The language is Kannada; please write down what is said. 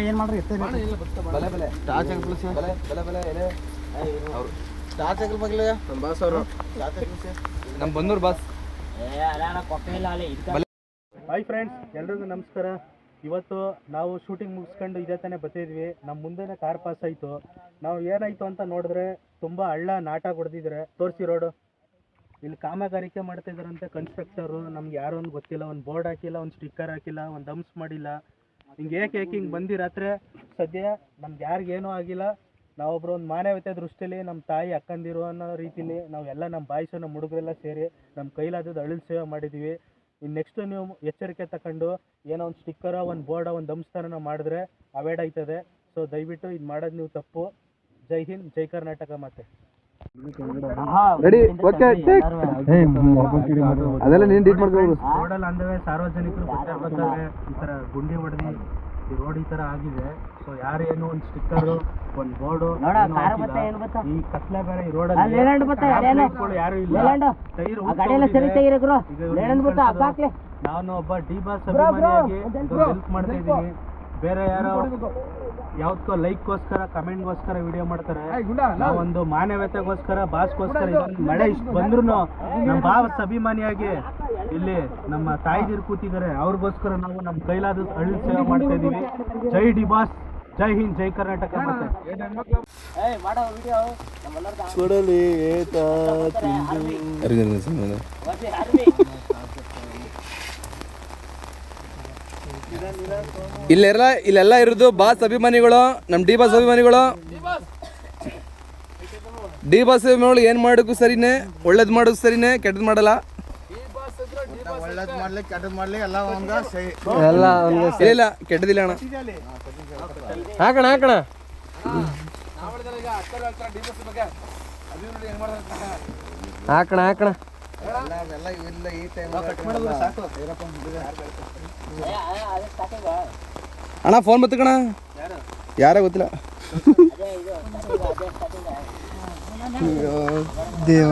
ಏನ್ ಮಾಡ್ರಿ ನಮ್ ಬಂದೂರ್ ಬಾಸ್. ಹಾಯ್ ಫ್ರೆಂಡ್ಸ್, ಎಲ್ರಿಗೂ ನಮಸ್ಕಾರ. ಇವತ್ತು ನಾವು ಶೂಟಿಂಗ್ ಮುಗಿಸ್ಕೊಂಡು ಇದೇ ತಾನೇ ಬರ್ತಿದ್ವಿ. ನಮ್ಮ ಮುಂದೆನೇ ಕಾರ್ ಪಾಸ್ ಆಯಿತು. ನಾವು ಏನಾಯಿತು ಅಂತ ನೋಡಿದ್ರೆ ತುಂಬ ಹಳ್ಳ ನಾಟ ಹೊಡೆದಿದ್ದಾರೆ. ತೋರಿಸಿ ರೋಡು ಇಲ್ಲಿ ಕಾಮಗಾರಿಕೆ ಮಾಡ್ತಾಯಿದ್ದಾರಂತೆ ಕನ್ಸ್ಟ್ರಕ್ಟರು. ನಮ್ಗೆ ಯಾರೋ ಒಂದು ಗೊತ್ತಿಲ್ಲ, ಒಂದು ಬೋರ್ಡ್ ಹಾಕಿಲ್ಲ, ಒಂದು ಸ್ಟಿಕ್ಕರ್ ಹಾಕಿಲ್ಲ, ಒಂದು ದಂಪ್ಸ್ ಮಾಡಿಲ್ಲ. ಹಿಂಗೆ ಏಕೆ ಹಿಂಗೆ ಬಂದಿರತ್ರೆ ಸದ್ಯ ನಮ್ಗೆ ಯಾರಿಗೇನೂ ಆಗಿಲ್ಲ. ನಾವೊಬ್ಬರು ಒಂದು ಮಾನವೀಯತೆ ದೃಷ್ಟಿಯಲ್ಲಿ ನಮ್ಮ ತಾಯಿ ಅಕ್ಕಂದಿರು ಅನ್ನೋ ರೀತಿಲಿ ನಾವೆಲ್ಲ ನಮ್ಮ ಬಾಯ್ಸು ನಮ್ಮ ಹುಡುಗರೆಲ್ಲ ಸೇರಿ ನಮ್ಮ ಕೈಲಾದದ್ದು ಅಳಿಲು ಸೇವೆ ಮಾಡಿದ್ದೀವಿ. ಇನ್ನು ನೆಕ್ಸ್ಟ್ ನೀವು ಎಚ್ಚರಿಕೆ ತಗೊಂಡು ಏನೋ ಒಂದು ಸ್ಟಿಕ್ಕರೋ ಒಂದು ಬೋರ್ಡೋ ಒಂದು ದಂಸ್ಥಾನ ಮಾಡಿದ್ರೆ ಅವಾಯ್ಡ್ ಆಯ್ತದೆ. ಸೊ ದಯವಿಟ್ಟು ಇದು ಮಾಡೋದು ನೀವು ತಪ್ಪು. ಜೈ ಹಿಂದ್, ಜೈ ಕರ್ನಾಟಕ. ಮತ್ತೆ ರೆಡಿ, ಓಕೆ, ಅದೆಲ್ಲ ನೀನು ಡೀಟ್ ಮಾಡ್ಕೊಂಡು ರೋಡಲ್ಲಿ ಅಂದವೆ ಸಾರ್ವಜನಿಕರು ಗೊತ್ತಾಗ್ಬೇಕಾದ್ರೆ ಈ ಥರ ಗುಂಡಿ ಹೊಡೆದು ಈ ರೋಡ್ ಈ ಥರ ಆಗಿದೆ. ಸೊ ಯಾರೇನು ಒಂದು ಸ್ಟಿಕ್ಕರು ಒಂದು ಬೋರ್ಡು ಈ ಕತ್ಲೆ ಬೇರೆ ಈ ರೋಡಲ್ಲಿ ಯಾರು ಇಲ್ಲ. ನಾನು ಒಬ್ಬ ಡಿ ಬಾಸ್ ಅಭಿಮಾನಿಯಾಗಿ ಹೆಲ್ಪ್ ಮಾಡ್ತಾ ಇದ್ದೀನಿ. ಬೇರೆ ಯಾರೋ ಯಾವ್ದಕ್ಕೋ ಲೈಕ್ಗೋಸ್ಕರ ಕಮೆಂಟ್ಗೋಸ್ಕರ ವಿಡಿಯೋ ಮಾಡ್ತಾರೆ. ನಾವೊಂದು ಮಾನವೀಯತೆಗೋಸ್ಕರ ಬಾಸ್ಗೋಸ್ಕರ ಇದೊಂದು ಮಳೆ ಇಷ್ಟು ಬಂದ್ರೂ ನಮ್ಮ ಬಾಸ್ ಅಭಿಮಾನಿಯಾಗಿ ಇಲ್ಲಿ ನಮ್ಮ ತಾಯಿದಿರು ಕೂತಿದ್ದಾರೆ, ಅವ್ರಿಗೋಸ್ಕರ ನಾವು ನಮ್ಮ ಕೈಲಾದ ಅಳಿಲು ಸೇವೆ ಮಾಡ್ತಾ ಇದ್ದೀವಿ. ಜೈ ಡಿ ಬಾಸ್, ಜೈ ಹಿಂದ್, ಜೈ ಕರ್ನಾಟಕ. ಮತ್ತೆ ಇಲ್ಲೆಲ್ಲ ಇರೋದು ಬಾಸ್ ಅಭಿಮಾನಿಗಳು, ನಮ್ಮ ಡಿ ಬಾಸ್ ಅಭಿಮಾನಿಗಳು. ಡಿ ಬಾಸ್ ಅಭಿಮಾನಿಗಳು ಏನ್ ಮಾಡೋಕ್ಕೂ ಸರಿನೇ, ಒಳ್ಳೇದ್ ಮಾಡೋದು ಸರಿನೇ, ಕೆಟ್ಟದ್ ಮಾಡಲ್ಲ. ಇಲ್ಲ ಕೆಟ್ಟದಿಲ್ಲ ಅಣ್ಣ. ಹಾಕಣ ಹಾಕಣ ಹಾಕಣ ಹಾಕಣ ಅಣ್ಣ ಫೋನ್ ಬತ್ತಕಣ, ಯಾರ ಗೊತ್ತಿಲ್ಲ. ದೇವ